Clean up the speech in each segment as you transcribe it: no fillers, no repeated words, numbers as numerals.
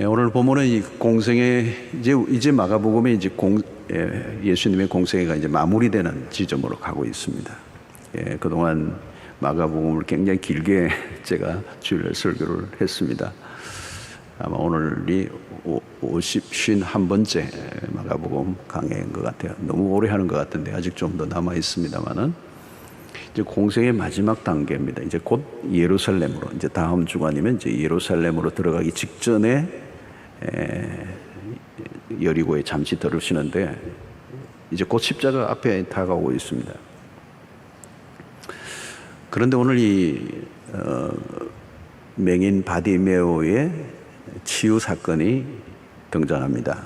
오늘 본문은 이 공생애 이제 마가복음에 이제 예수님의 공생애가 이제 마무리되는 지점으로 가고 있습니다. 그동안 마가복음을 굉장히 길게 제가 주일 설교를 했습니다. 아마 오늘이 51번째 마가복음 강해인 것 같아요. 너무 오래 하는 것 같은데 아직 좀 더 남아 있습니다만은 이제 공생의 마지막 단계입니다. 이제 곧 예루살렘으로, 이제 다음 주간이면 이제 예루살렘으로 들어가기 직전에 여리고에 잠시 들으시는데 이제 곧 십자가 앞에 다가오고 있습니다. 그런데 오늘 이 맹인 바디메오의 치유 사건이 등장합니다.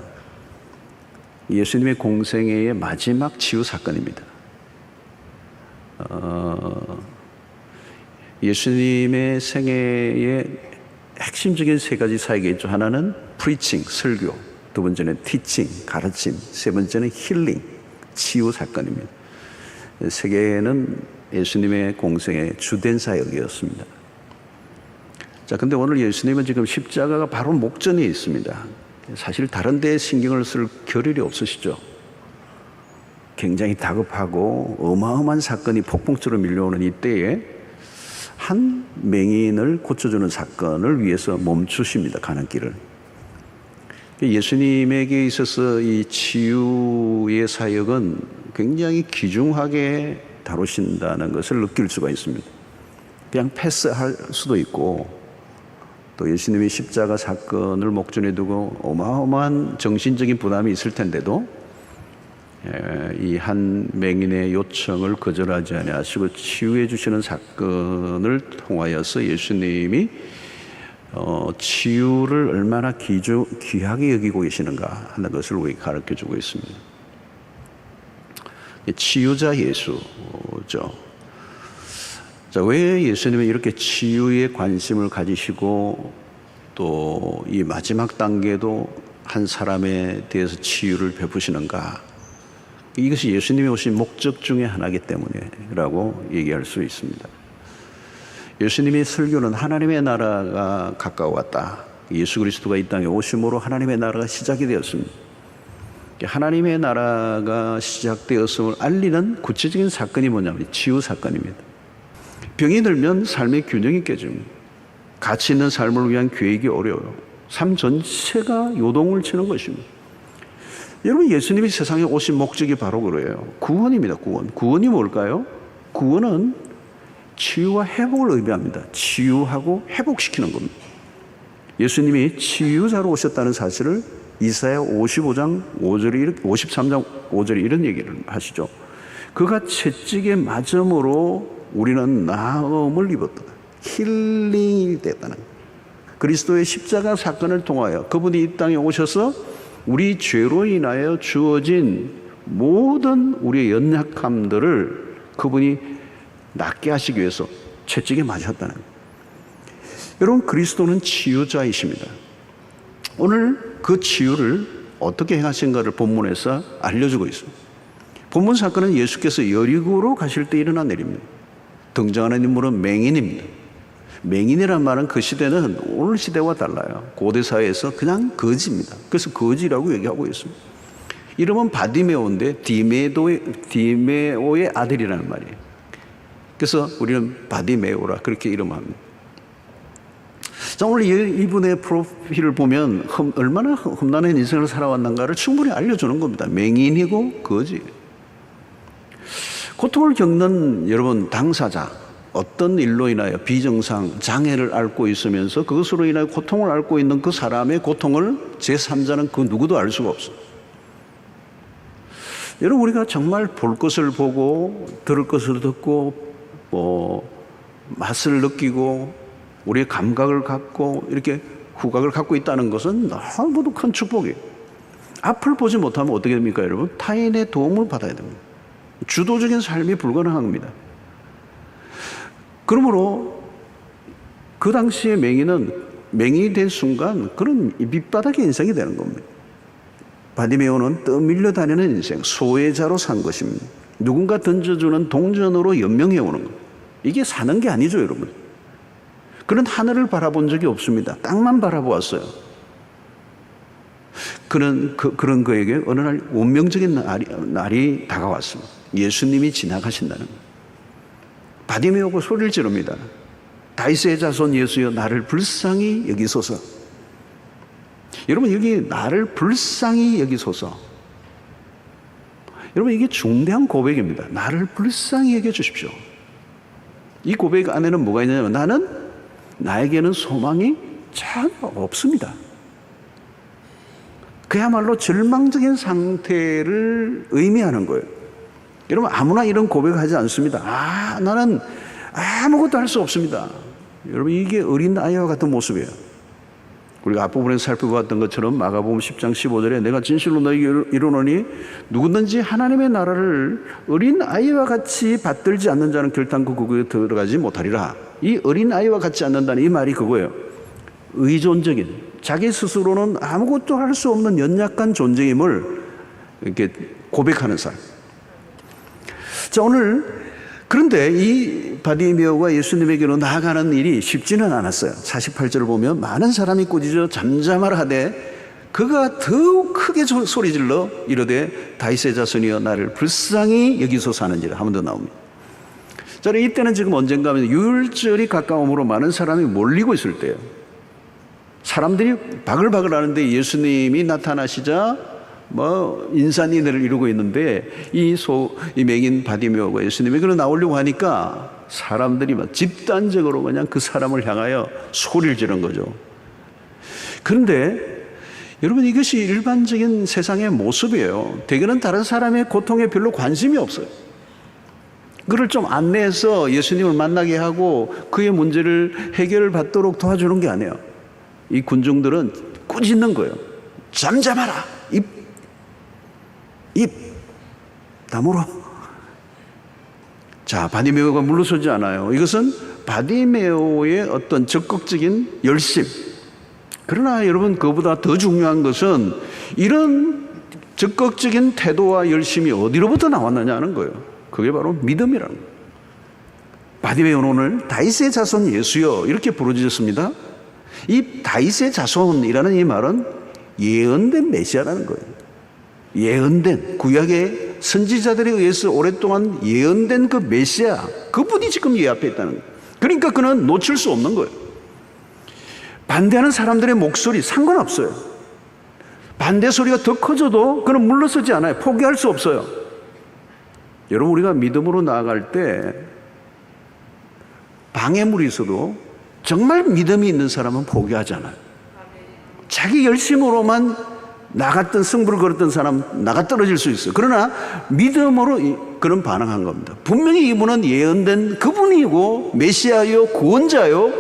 예수님의 공생애의 마지막 치유 사건입니다. 예수님의 생애의 핵심적인 세 가지 사역이 있죠. 하나는 프리칭, 설교, 두 번째는 티칭, 가르침, 세 번째는 힐링, 치유 사건입니다. 세 개는 예수님의 공생의 주된 사역이었습니다. 자, 근데 오늘 예수님은 지금 십자가가 바로 목전에 있습니다. 사실 다른 데에 신경을 쓸 겨를이 없으시죠. 굉장히 다급하고 어마어마한 사건이 폭풍처럼 밀려오는 이때에 한 맹인을 고쳐주는 사건을 위해서 멈추십니다. 가는 길을. 예수님에게 있어서 이 치유의 사역은 굉장히 귀중하게 다루신다는 것을 느낄 수가 있습니다. 그냥 패스할 수도 있고, 또 예수님이 십자가 사건을 목전에 두고 어마어마한 정신적인 부담이 있을 텐데도 이 한 맹인의 요청을 거절하지 아니하시고 치유해 주시는 사건을 통하여서 예수님이 치유를 얼마나 귀하게 여기고 계시는가 하는 것을 우리에게 가르쳐 주고 있습니다. 치유자 예수죠. 자, 왜 예수님은 이렇게 치유에 관심을 가지시고 또 이 마지막 단계도 한 사람에 대해서 치유를 베푸시는가? 이것이 예수님이 오신 목적 중에 하나이기 때문이라고 얘기할 수 있습니다. 예수님의 설교는 하나님의 나라가 가까워왔다. 예수 그리스도가 이 땅에 오심으로 하나님의 나라가 시작이 되었습니다. 하나님의 나라가 시작되었음을 알리는 구체적인 사건이 뭐냐면 치유 사건입니다. 병이 들면 삶의 균형이 깨집니다. 가치 있는 삶을 위한 계획이 어려워요. 삶 전체가 요동을 치는 것입니다. 여러분, 예수님이 세상에 오신 목적이 바로 그래요. 구원입니다. 구원이 뭘까요? 구원은 치유와 회복을 의미합니다. 치유하고 회복시키는 겁니다. 예수님이 치유자로 오셨다는 사실을 이사야 53장 5절에 이런 얘기를 하시죠. 그가 채찍에 맞음으로 우리는 나음을 입었다. 힐링이 됐다는 거예요. 그리스도의 십자가 사건을 통하여 그분이 이 땅에 오셔서 우리 죄로 인하여 주어진 모든 우리의 연약함들을 그분이 낫게 하시기 위해서 채찍에 맞으셨다는 거예요. 여러분, 그리스도는 치유자이십니다. 오늘 그 치유를 어떻게 행하신가를 본문에서 알려주고 있습니다. 본문 사건은 예수께서 여리고로 가실 때 일어난 일입니다. 등장하는 인물은 맹인입니다. 맹인이란 말은 그 시대는 오늘 시대와 달라요. 고대 사회에서 그냥 거지입니다. 그래서 거지라고 얘기하고 있습니다. 이름은 바디메오인데 디메오의 아들이라는 말이에요. 그래서 우리는 바디메오라 그렇게 이름합니다. 자, 오늘 이분의 프로필을 보면 얼마나 험난한 인생을 살아왔는가를 충분히 알려주는 겁니다. 맹인이고 거지. 고통을 겪는 여러분 당사자, 어떤 일로 인하여 비정상, 장애를 앓고 있으면서 그것으로 인하여 고통을 앓고 있는 그 사람의 고통을 제3자는 그 누구도 알 수가 없어요. 여러분, 우리가 정말 볼 것을 보고 들을 것을 듣고 맛을 느끼고 우리의 감각을 갖고 이렇게 후각을 갖고 있다는 것은 너무도 큰 축복이에요. 앞을 보지 못하면 어떻게 됩니까, 여러분? 타인의 도움을 받아야 됩니다. 주도적인 삶이 불가능합니다. 그러므로 그 당시에 맹인이 된 순간 그런 밑바닥의 인생이 되는 겁니다. 바디메오는 떠밀려 다니는 인생, 소외자로 산 것입니다. 누군가 던져주는 동전으로 연명해 오는 것. 이게 사는 게 아니죠, 여러분. 그런 하늘을 바라본 적이 없습니다. 땅만 바라보았어요. 그런 그에게 어느 날 운명적인 날이 다가왔습니다. 예수님이 지나가신다는 거예요. 바디메오가 소리를 지릅니다. 다윗의 자손 예수여 나를 불쌍히 여기소서. 여러분, 여기 나를 불쌍히 여기소서. 여러분, 이게 중대한 고백입니다. 나를 불쌍히 여겨주십시오. 이 고백 안에는 뭐가 있냐면 나에게는 소망이 전혀 없습니다. 그야말로 절망적인 상태를 의미하는 거예요. 여러분, 아무나 이런 고백을 하지 않습니다. 나는 아무것도 할 수 없습니다. 여러분, 이게 어린 아이와 같은 모습이에요. 우리가 앞부분에서 살펴보았던 것처럼 마가복음 10장 15절에 내가 진실로 너에게 이르노니 누구든지 하나님의 나라를 어린 아이와 같이 받들지 않는 자는 결단코 그곳에 들어가지 못하리라. 이 어린 아이와 같지 않는다는 이 말이 그거예요. 의존적인, 자기 스스로는 아무것도 할 수 없는 연약한 존재임을 이렇게 고백하는 사람. 자, 그런데 이 바디메오가 예수님에게로 나아가는 일이 쉽지는 않았어요. 48절을 보면 많은 사람이 꾸짖어 잠잠하라 하되 그가 더욱 크게 소리질러 이르되 다윗의 자손이여 나를 불쌍히 여기소서 하는지라 한 번 더 나옵니다. 자, 이때는 지금 언젠가 하면 유월절이 가까움으로 많은 사람이 몰리고 있을 때예요. 사람들이 바글바글 하는데 예수님이 나타나시자 인산인해를 이루고 있는데 이 맹인 바디메오가 예수님에게로 나오려고 하니까 사람들이 집단적으로 그냥 그 사람을 향하여 소리를 지른 거죠. 그런데 여러분, 이것이 일반적인 세상의 모습이에요. 대개는 다른 사람의 고통에 별로 관심이 없어요. 그를 좀 안내해서 예수님을 만나게 하고 그의 문제를 해결을 받도록 도와주는 게 아니에요. 이 군중들은 꾸짖는 거예요. 잠잠하라. 입 다물어. 자, 바디메오가 물러서지 않아요. 이것은 바디메오의 어떤 적극적인 열심. 그러나 여러분, 그보다 더 중요한 것은 이런 적극적인 태도와 열심이 어디로부터 나왔느냐 하는 거예요. 그게 바로 믿음이라는 거예요. 바디메오는 오늘 다윗의 자손 예수여 이렇게 부르짖었습니다. 이 다윗의 자손이라는 이 말은 예언된 메시아라는 거예요. 예언된, 구약의 선지자들에 의해서 오랫동안 예언된 그 메시아, 그분이 지금 이 앞에 있다는 거예요. 그러니까 그는 놓칠 수 없는 거예요. 반대하는 사람들의 목소리 상관없어요. 반대 소리가 더 커져도 그는 물러서지 않아요. 포기할 수 없어요. 여러분, 우리가 믿음으로 나아갈 때 방해물이 있어도 정말 믿음이 있는 사람은 포기하지 않아요. 자기 열심으로만 나갔던 승부를 걸었던 사람 나가 떨어질 수 있어요. 그러나 믿음으로 그런 반응한 겁니다. 분명히 이분은 예언된 그분이고 메시아요 구원자요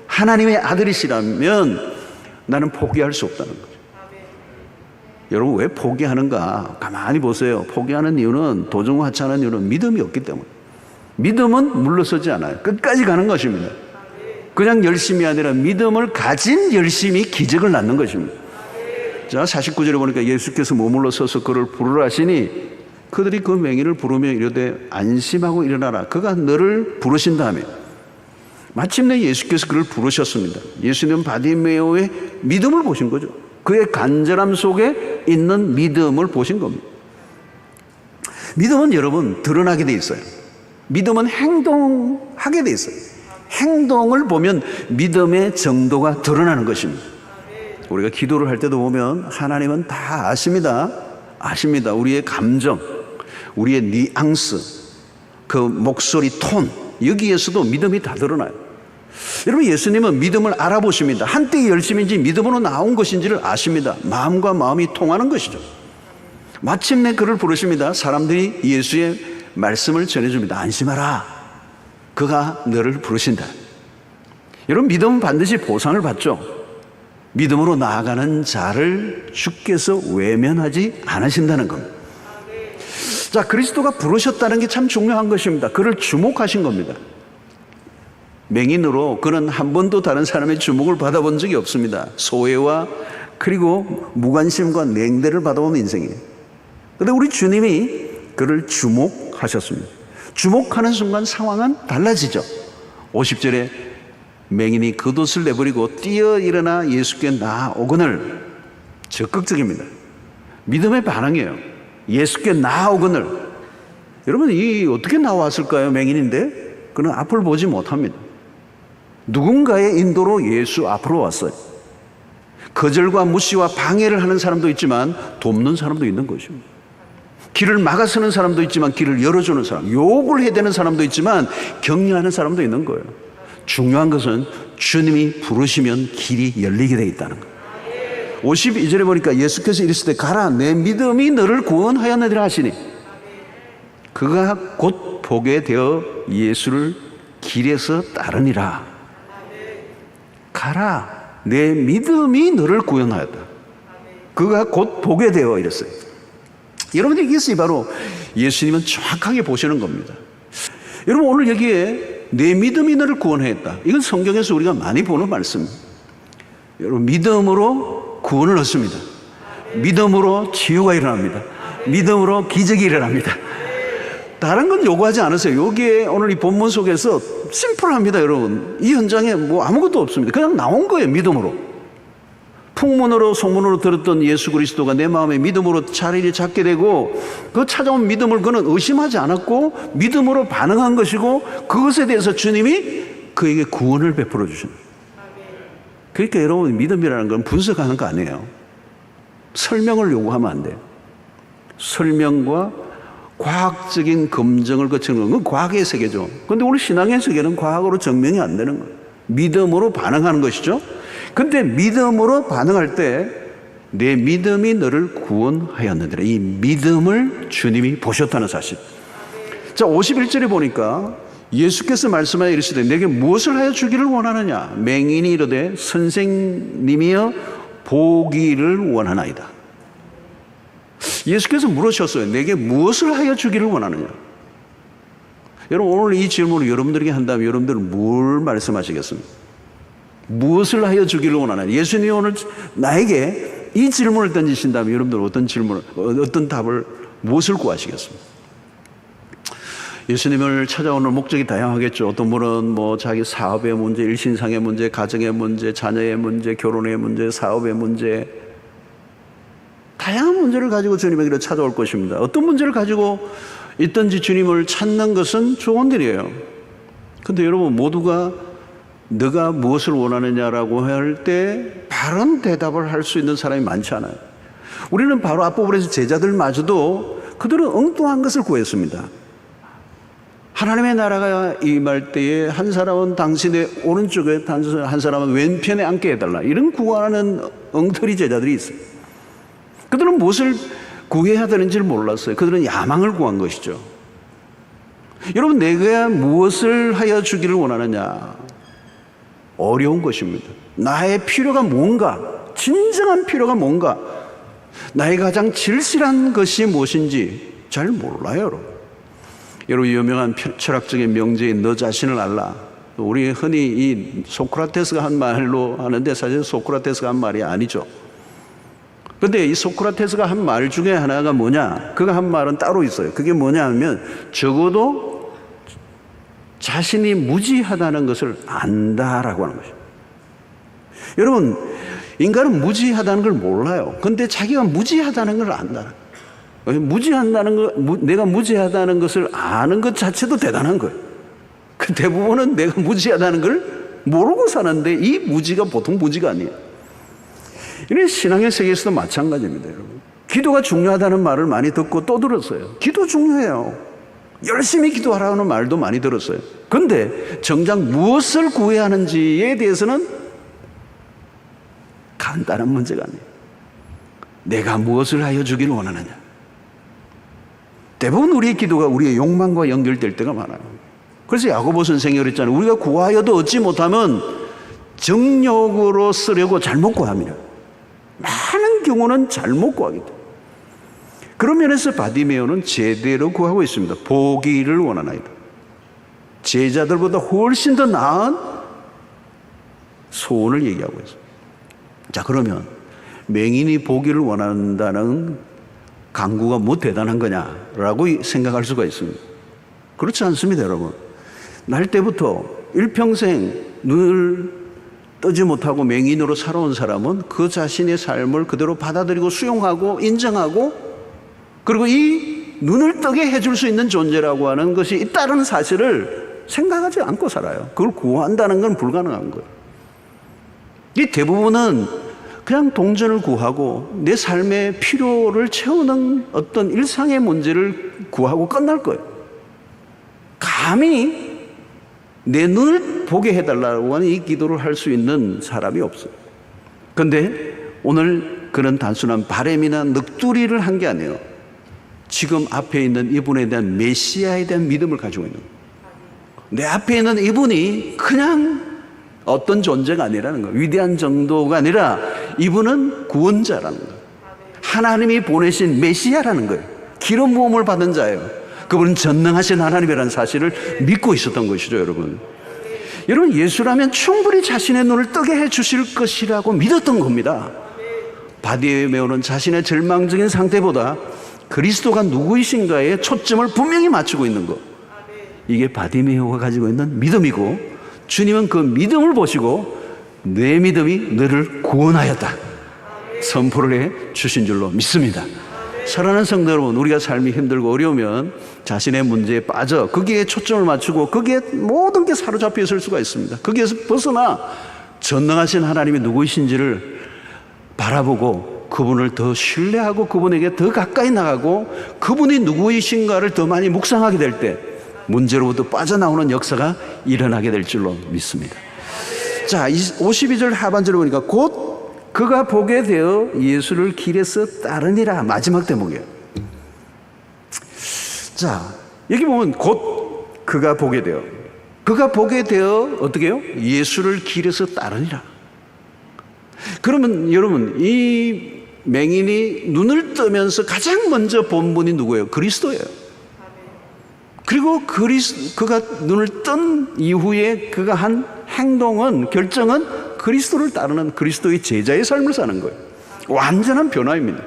하나님의 아들이시라면 나는 포기할 수 없다는 거죠. 여러분, 왜 포기하는가? 가만히 보세요. 포기하는 이유는, 도중하차하는 이유는 믿음이 없기 때문에. 믿음은 물러서지 않아요. 끝까지 가는 것입니다. 그냥 열심이 아니라 믿음을 가진 열심이 기적을 낳는 것입니다. 자, 49절에 보니까 예수께서 머물러 서서 그를 부르라 하시니 그들이 그 맹인을 부르며 이르되 안심하고 일어나라. 그가 너를 부르신다며. 마침내 예수께서 그를 부르셨습니다. 예수님은 바디메오의 믿음을 보신 거죠. 그의 간절함 속에 있는 믿음을 보신 겁니다. 믿음은 여러분 드러나게 돼 있어요. 믿음은 행동하게 돼 있어요. 행동을 보면 믿음의 정도가 드러나는 것입니다. 우리가 기도를 할 때도 보면 하나님은 다 아십니다. 우리의 감정, 우리의 뉘앙스, 그 목소리 톤, 여기에서도 믿음이 다 드러나요. 여러분, 예수님은 믿음을 알아보십니다. 한때의 열심인지 믿음으로 나온 것인지를 아십니다. 마음과 마음이 통하는 것이죠. 마침내 그를 부르십니다. 사람들이 예수의 말씀을 전해줍니다. 안심하라. 그가 너를 부르신다. 여러분, 믿음은 반드시 보상을 받죠. 믿음으로 나아가는 자를 주께서 외면하지 않으신다는 겁니다. 자, 그리스도가 부르셨다는 게 참 중요한 것입니다. 그를 주목하신 겁니다. 맹인으로 그는 한 번도 다른 사람의 주목을 받아본 적이 없습니다. 소외와 그리고 무관심과 냉대를 받아온 인생이에요. 그런데 우리 주님이 그를 주목하셨습니다. 주목하는 순간 상황은 달라지죠. 50절에 맹인이 겉옷을 내버리고 뛰어 일어나 예수께 나아오거늘 적극적입니다. 믿음의 반응이에요. 예수께 나아오거늘. 여러분, 이 어떻게 나왔을까요? 맹인인데 그는 앞을 보지 못합니다. 누군가의 인도로 예수 앞으로 왔어요. 거절과 무시와 방해를 하는 사람도 있지만 돕는 사람도 있는 것입니다. 길을 막아서는 사람도 있지만 길을 열어주는 사람, 욕을 해대는 사람도 있지만 격려하는 사람도 있는 거예요. 중요한 것은 주님이 부르시면 길이 열리게 되어 있다는 거예요. 52절에 보니까 예수께서 이르시되 가라, 내 믿음이 너를 구원하였느니라 하시니, 그가 곧 보게 되어 예수를 길에서 따르니라. 가라, 내 믿음이 너를 구원하였다. 그가 곧 보게 되어 이랬어요. 여러분, 이것이 바로 예수님은 정확하게 보시는 겁니다. 여러분, 오늘 여기에 내 믿음이 너를 구원하였다, 이건 성경에서 우리가 많이 보는 말씀입니다. 여러분, 믿음으로 구원을 얻습니다. 믿음으로 치유가 일어납니다. 믿음으로 기적이 일어납니다. 다른 건 요구하지 않으세요. 여기에 오늘 이 본문 속에서 심플합니다. 여러분, 이 현장에 뭐 아무것도 없습니다. 그냥 나온 거예요. 믿음으로. 풍문으로 소문으로 들었던 예수 그리스도가 내 마음에 믿음으로 자리를 잡게 되고, 그 찾아온 믿음을 그는 의심하지 않았고 믿음으로 반응한 것이고, 그것에 대해서 주님이 그에게 구원을 베풀어 주신 거예요. 그러니까 여러분, 믿음이라는 건 분석하는 거 아니에요. 설명을 요구하면 안 돼요. 설명과 과학적인 검증을 거치는 건 과학의 세계죠. 그런데 우리 신앙의 세계는 과학으로 증명이 안 되는 거예요. 믿음으로 반응하는 것이죠. 근데 믿음으로 반응할 때 내 믿음이 너를 구원하였느니라, 이 믿음을 주님이 보셨다는 사실. 자, 51절에 보니까 예수께서 말씀하여 이르시되 내게 무엇을 하여 주기를 원하느냐. 맹인이 이르되 선생님이여 보기를 원하나이다. 예수께서 물으셨어요. 내게 무엇을 하여 주기를 원하느냐. 여러분, 오늘 이 질문을 여러분들에게 한다면 여러분들은 뭘 말씀하시겠습니까? 무엇을 하여 주기를 원하느냐. 예수님이 오늘 나에게 이 질문을 던지신다면 여러분들 어떤 답을, 무엇을 구하시겠습니까? 예수님을 찾아오는 목적이 다양하겠죠. 어떤 분은 뭐 자기 사업의 문제, 일신상의 문제, 가정의 문제, 자녀의 문제, 결혼의 문제, 사업의 문제, 다양한 문제를 가지고 주님에게 찾아올 것입니다. 어떤 문제를 가지고 있든지 주님을 찾는 것은 좋은 일이에요. 그런데 여러분, 모두가 너가 무엇을 원하느냐라고 할 때 바른 대답을 할 수 있는 사람이 많지 않아요. 우리는 바로 앞부분에서 제자들마저도 그들은 엉뚱한 것을 구했습니다. 하나님의 나라가 임할 때에 한 사람은 당신의 오른쪽에, 한 사람은 왼편에 앉게 해달라, 이런 구하는 엉터리 제자들이 있어요. 그들은 무엇을 구해야 되는지를 몰랐어요. 그들은 야망을 구한 것이죠. 여러분, 내가 무엇을 하여 주기를 원하느냐, 어려운 것입니다. 나의 필요가 뭔가, 진정한 필요가 뭔가, 나의 가장 절실한 것이 무엇인지 잘 몰라요. 여러분, 유명한 철학적인 명제인 너 자신을 알라, 우리 흔히 이 소크라테스가 한 말로 하는데 사실 소크라테스가 한 말이 아니죠. 그런데 이 소크라테스가 한 말 중에 하나가 뭐냐, 그가 한 말은 따로 있어요. 그게 뭐냐 하면 적어도 자신이 무지하다는 것을 안다라고 하는 것이죠. 여러분, 인간은 무지하다는 걸 몰라요. 그런데 자기가 무지하다는 걸 안다. 무지한다는 거, 내가 무지하다는 것을 아는 것 자체도 대단한 거예요. 그 대부분은 내가 무지하다는 걸 모르고 사는데 이 무지가 보통 무지가 아니에요. 이런 신앙의 세계에서도 마찬가지입니다, 여러분. 기도가 중요하다는 말을 많이 듣고 또 들었어요. 기도 중요해요. 열심히 기도하라는 말도 많이 들었어요. 그런데 정작 무엇을 구해야 하는지에 대해서는 간단한 문제가 아니에요. 내가 무엇을 하여 주기를 원하느냐. 대부분 우리의 기도가 우리의 욕망과 연결될 때가 많아요. 그래서 야고보 선생이 그랬잖아요. 우리가 구하여도 얻지 못하면 정욕으로 쓰려고 잘못 구합니다. 많은 경우는 잘못 구하기 때문에. 그런 면에서 바디메오는 제대로 구하고 있습니다. 보기를 원하나이다. 제자들보다 훨씬 더 나은 소원을 얘기하고 있습니다. 자, 그러면 맹인이 보기를 원한다는 강구가 뭐 대단한 거냐라고 생각할 수가 있습니다. 그렇지 않습니다, 여러분. 날 때부터 일평생 늘 뜨지 못하고 맹인으로 살아온 사람은 그 자신의 삶을 그대로 받아들이고 수용하고 인정하고, 그리고 이 눈을 뜨게 해줄 수 있는 존재라고 하는 것이 있다는 사실을 생각하지 않고 살아요. 그걸 구한다는 건 불가능한 거예요. 이 대부분은 그냥 동전을 구하고 내 삶의 필요를 채우는 어떤 일상의 문제를 구하고 끝날 거예요. 감히 내 눈을 보게 해달라고 하는 이 기도를 할 수 있는 사람이 없어요. 그런데 오늘 그런 단순한 바람이나 넋두리를 한 게 아니에요. 지금 앞에 있는 이분에 대한 메시아에 대한 믿음을 가지고 있는 거예요. 내 앞에 있는 이분이 그냥 어떤 존재가 아니라는 거예요. 위대한 정도가 아니라 이분은 구원자라는 거예요. 하나님이 보내신 메시아라는 거예요. 기름 부음을 받은 자예요. 그분은 전능하신 하나님이라는 사실을 믿고 있었던 것이죠, 여러분. 여러분, 예수라면 충분히 자신의 눈을 뜨게 해 주실 것이라고 믿었던 겁니다. 바디메오는 자신의 절망적인 상태보다 그리스도가 누구이신가에 초점을 분명히 맞추고 있는 것. 이게 바디메오가 가지고 있는 믿음이고, 주님은 그 믿음을 보시고 내 믿음이 너를 구원하였다 선포를 해 주신 줄로 믿습니다. 사랑하는 성도 여러분, 우리가 삶이 힘들고 어려우면 자신의 문제에 빠져 거기에 초점을 맞추고 거기에 모든 게 사로잡혀 있을 수가 있습니다. 거기에서 벗어나 전능하신 하나님이 누구이신지를 바라보고 그분을 더 신뢰하고 그분에게 더 가까이 나가고 그분이 누구이신가를 더 많이 묵상하게 될 때 문제로부터 빠져나오는 역사가 일어나게 될 줄로 믿습니다. 자, 52절 하반절을 보니까 곧 그가 보게 되어 예수를 길에서 따르니라. 마지막 대목이에요. 자, 여기 보면 곧 그가 보게 되어, 그가 보게 되어 어떻게 해요? 예수를 길에서 따르니라. 그러면 여러분, 이 맹인이 눈을 뜨면서 가장 먼저 본 분이 누구예요? 그리스도예요. 그리고 그가 눈을 뜬 이후에 그가 한 행동은, 결정은 그리스도를 따르는 그리스도의 제자의 삶을 사는 거예요. 완전한 변화입니다.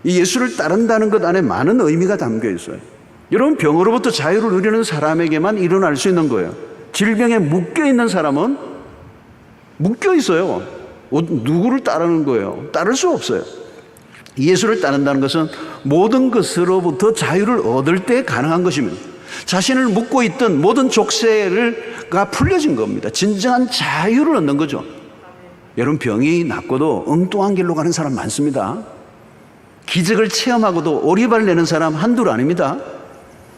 이 예수를 따른다는 것 안에 많은 의미가 담겨 있어요. 여러분, 병으로부터 자유를 누리는 사람에게만 일어날 수 있는 거예요. 질병에 묶여 있는 사람은 묶여 있어요. 누구를 따르는 거예요? 따를 수 없어요. 예수를 따른다는 것은 모든 것으로부터 자유를 얻을 때 가능한 것입니다. 자신을 묶고 있던 모든 족쇄가 풀려진 겁니다. 진정한 자유를 얻는 거죠. 여러분, 병이 낫고도 엉뚱한 길로 가는 사람 많습니다. 기적을 체험하고도 오리발 내는 사람 한둘 아닙니다.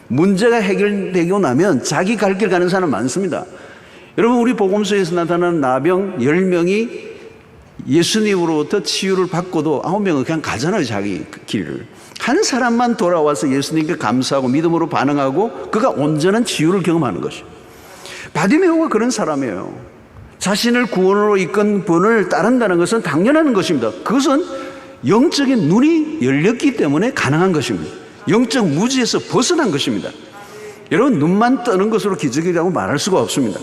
문제가 해결되고 나면 자기 갈 길 가는 사람 많습니다. 여러분, 우리 복음서에서 나타나는 나병 10명이 예수님으로부터 치유를 받고도 9명은 그냥 가잖아요, 자기 길을. 한 사람만 돌아와서 예수님께 감사하고 믿음으로 반응하고 그가 온전한 치유를 경험하는 것이에요. 바디메오가 그런 사람이에요. 자신을 구원으로 이끈 분을 따른다는 것은 당연한 것입니다. 그것은 영적인 눈이 열렸기 때문에 가능한 것입니다. 영적 무지에서 벗어난 것입니다. 여러분, 눈만 뜨는 것으로 기적이라고 말할 수가 없습니다.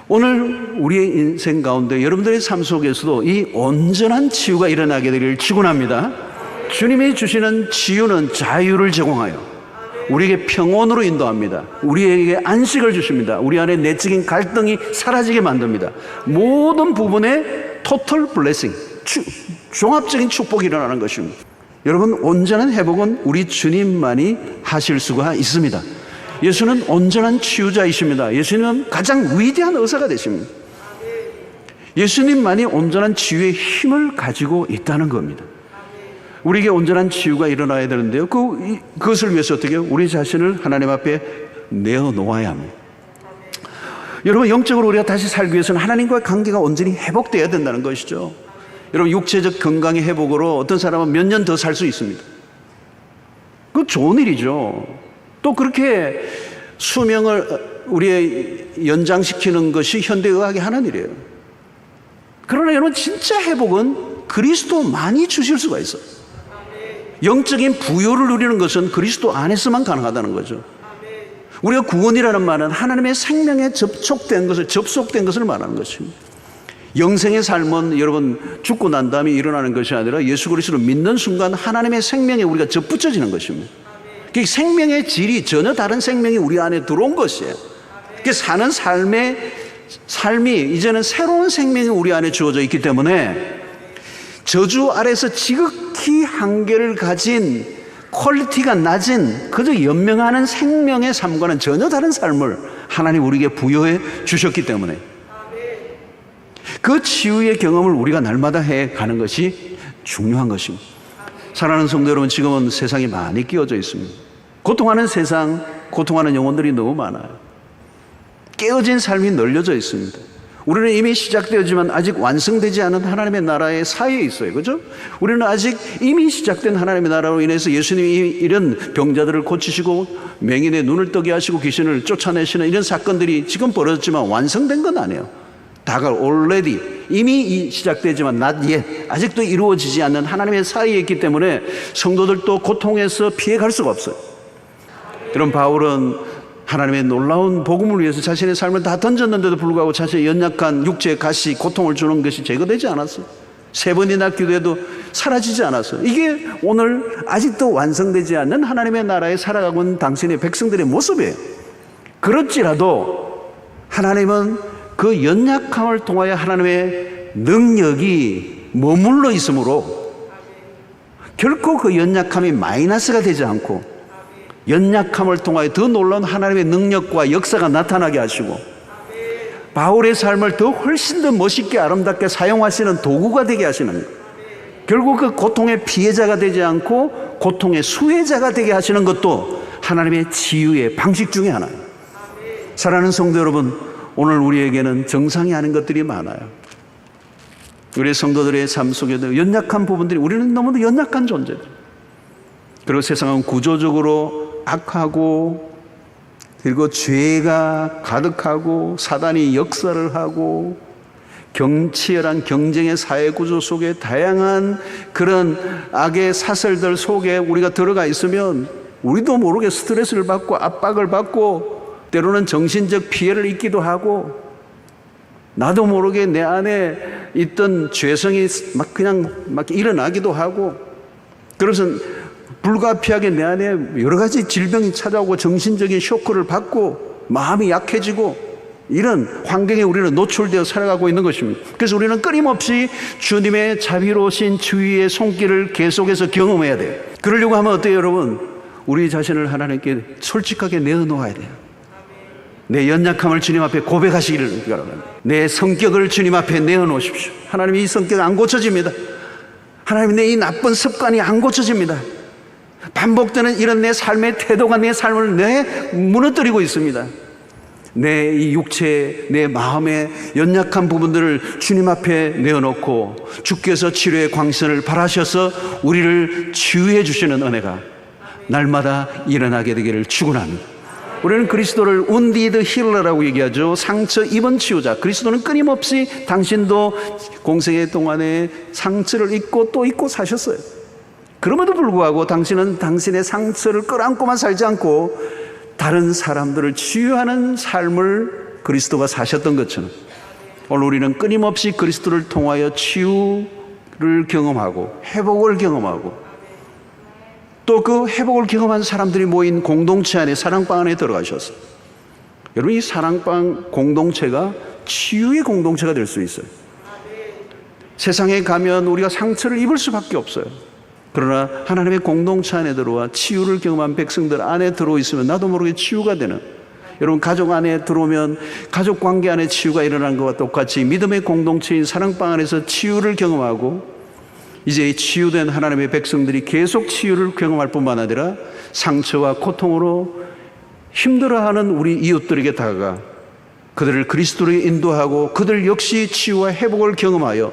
오늘 우리의 인생 가운데 여러분들의 삶 속에서도 이 온전한 치유가 일어나게 되기를 축원합니다. 주님이 주시는 치유는 자유를 제공하여 우리에게 평온으로 인도합니다. 우리에게 안식을 주십니다. 우리 안에 내적인 갈등이 사라지게 만듭니다. 모든 부분에 토탈 블레싱, 종합적인 축복이 일어나는 것입니다. 여러분, 온전한 회복은 우리 주님만이 하실 수가 있습니다. 예수는 온전한 치유자이십니다. 예수님은 가장 위대한 의사가 되십니다. 예수님만이 온전한 치유의 힘을 가지고 있다는 겁니다. 우리에게 온전한 치유가 일어나야 되는데요, 그것을 위해서 어떻게 해요? 우리 자신을 하나님 앞에 내어놓아야 합니다. 여러분, 영적으로 우리가 다시 살기 위해서는 하나님과의 관계가 온전히 회복되어야 된다는 것이죠. 여러분, 육체적 건강의 회복으로 어떤 사람은 몇 년 더 살 수 있습니다. 그건 좋은 일이죠. 또 그렇게 수명을 우리의 연장시키는 것이 현대의학이 하는 일이에요. 그러나 여러분, 진짜 회복은 그리스도만이 주실 수가 있어요. 영적인 부요를 누리는 것은 그리스도 안에서만 가능하다는 거죠. 우리가 구원이라는 말은 하나님의 생명에 접속된 것을 말하는 것입니다. 영생의 삶은 여러분, 죽고 난 다음에 일어나는 것이 아니라 예수 그리스도를 믿는 순간 하나님의 생명에 우리가 접붙여지는 것입니다. 그 생명의 질이 전혀 다른 생명이 우리 안에 들어온 것이에요. 그 사는 삶의 삶이 이제는 새로운 생명이 우리 안에 주어져 있기 때문에 저주 아래서 지극히 한계를 가진 퀄리티가 낮은 그저 연명하는 생명의 삶과는 전혀 다른 삶을 하나님 우리에게 부여해 주셨기 때문에 그 치유의 경험을 우리가 날마다 해가는 것이 중요한 것입니다. 사랑하는 성도 여러분, 지금은 세상이 많이 끼어져 있습니다. 고통하는 세상, 고통하는 영혼들이 너무 많아요. 깨어진 삶이 널려져 있습니다. 우리는 이미 시작되었지만 아직 완성되지 않은 하나님의 나라의 사이에 있어요. 그죠? 우리는 아직 이미 시작된 하나님의 나라로 인해서 예수님이 이런 병자들을 고치시고 맹인의 눈을 뜨게 하시고 귀신을 쫓아내시는 이런 사건들이 지금 벌어졌지만 완성된 건 아니에요. 다가 already 이미 시작되지만 not yet 아직도 이루어지지 않는 하나님의 사이에 있기 때문에 성도들도 고통에서 피해갈 수가 없어요. 그럼 바울은 하나님의 놀라운 복음을 위해서 자신의 삶을 다 던졌는데도 불구하고 자신의 연약한 육체의 가시 고통을 주는 것이 제거되지 않았어요. 3번이나 기도해도 사라지지 않았어요. 이게 오늘 아직도 완성되지 않는 하나님의 나라에 살아가고 있는 당신의 백성들의 모습이에요. 그렇지라도 하나님은 그 연약함을 통하여 하나님의 능력이 머물러 있으므로 결코 그 연약함이 마이너스가 되지 않고 연약함을 통하여 더 놀라운 하나님의 능력과 역사가 나타나게 하시고 바울의 삶을 더 훨씬 더 멋있게 아름답게 사용하시는 도구가 되게 하시는 거예요. 결국 그 고통의 피해자가 되지 않고 고통의 수혜자가 되게 하시는 것도 하나님의 치유의 방식 중에 하나예요. 사랑하는 성도 여러분, 오늘 우리에게는 정상이 아닌 것들이 많아요. 우리 성도들의 삶 속에도 연약한 부분들이, 우리는 너무도 연약한 존재들. 그리고 세상은 구조적으로 악하고 그리고 죄가 가득하고 사단이 역사를 하고 치열한 경쟁의 사회 구조 속에 다양한 그런 악의 사슬들 속에 우리가 들어가 있으면 우리도 모르게 스트레스를 받고 압박을 받고 때로는 정신적 피해를 입기도 하고 나도 모르게 내 안에 있던 죄성이 막 일어나기도 하고 그래서 불가피하게 내 안에 여러 가지 질병이 찾아오고 정신적인 쇼크를 받고 마음이 약해지고 이런 환경에 우리는 노출되어 살아가고 있는 것입니다. 그래서 우리는 끊임없이 주님의 자비로우신 주위의 손길을 계속해서 경험해야 돼요. 그러려고 하면 어때요, 여러분? 우리 자신을 하나님께 솔직하게 내어놓아야 돼요. 내 연약함을 주님 앞에 고백하시기를 바랍니다. 내 성격을 주님 앞에 내어놓으십시오. 하나님, 이 성격 안 고쳐집니다. 하나님, 내 이 나쁜 습관이 안 고쳐집니다. 반복되는 이런 내 삶의 태도가 내 삶을 무너뜨리고 있습니다. 내 이 육체, 내 마음의 연약한 부분들을 주님 앞에 내어놓고 주께서 치료의 광선을 발하셔서 우리를 치유해 주시는 은혜가 날마다 일어나게 되기를 축원합니다. 우리는 그리스도를 wounded healer라고 얘기하죠. 상처 입은 치유자. 그리스도는 끊임없이 당신도 공생의 동안에 상처를 입고 또 입고 사셨어요. 그럼에도 불구하고 당신은 당신의 상처를 끌어안고만 살지 않고 다른 사람들을 치유하는 삶을 그리스도가 사셨던 것처럼 오늘 우리는 끊임없이 그리스도를 통하여 치유를 경험하고 회복을 경험하고 또 그 회복을 경험한 사람들이 모인 공동체 안에, 사랑방 안에 들어가셨어요. 여러분, 이 사랑방 공동체가 치유의 공동체가 될 수 있어요. 세상에 가면 우리가 상처를 입을 수밖에 없어요. 그러나 하나님의 공동체 안에 들어와 치유를 경험한 백성들 안에 들어있으면 나도 모르게 치유가 되는, 여러분 가족 안에 들어오면 가족 관계 안에 치유가 일어나는 것과 똑같이 믿음의 공동체인 사랑방 안에서 치유를 경험하고 이제 치유된 하나님의 백성들이 계속 치유를 경험할 뿐만 아니라 상처와 고통으로 힘들어하는 우리 이웃들에게 다가가 그들을 그리스도로 인도하고 그들 역시 치유와 회복을 경험하여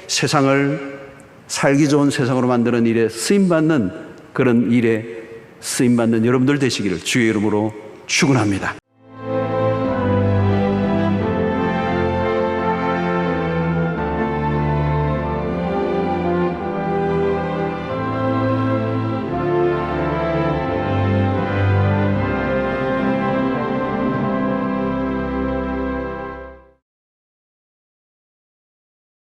세상을 살기 좋은 세상으로 만드는 일에 쓰임받는, 그런 일에 쓰임받는 여러분들 되시기를 주의 이름으로 축원합니다.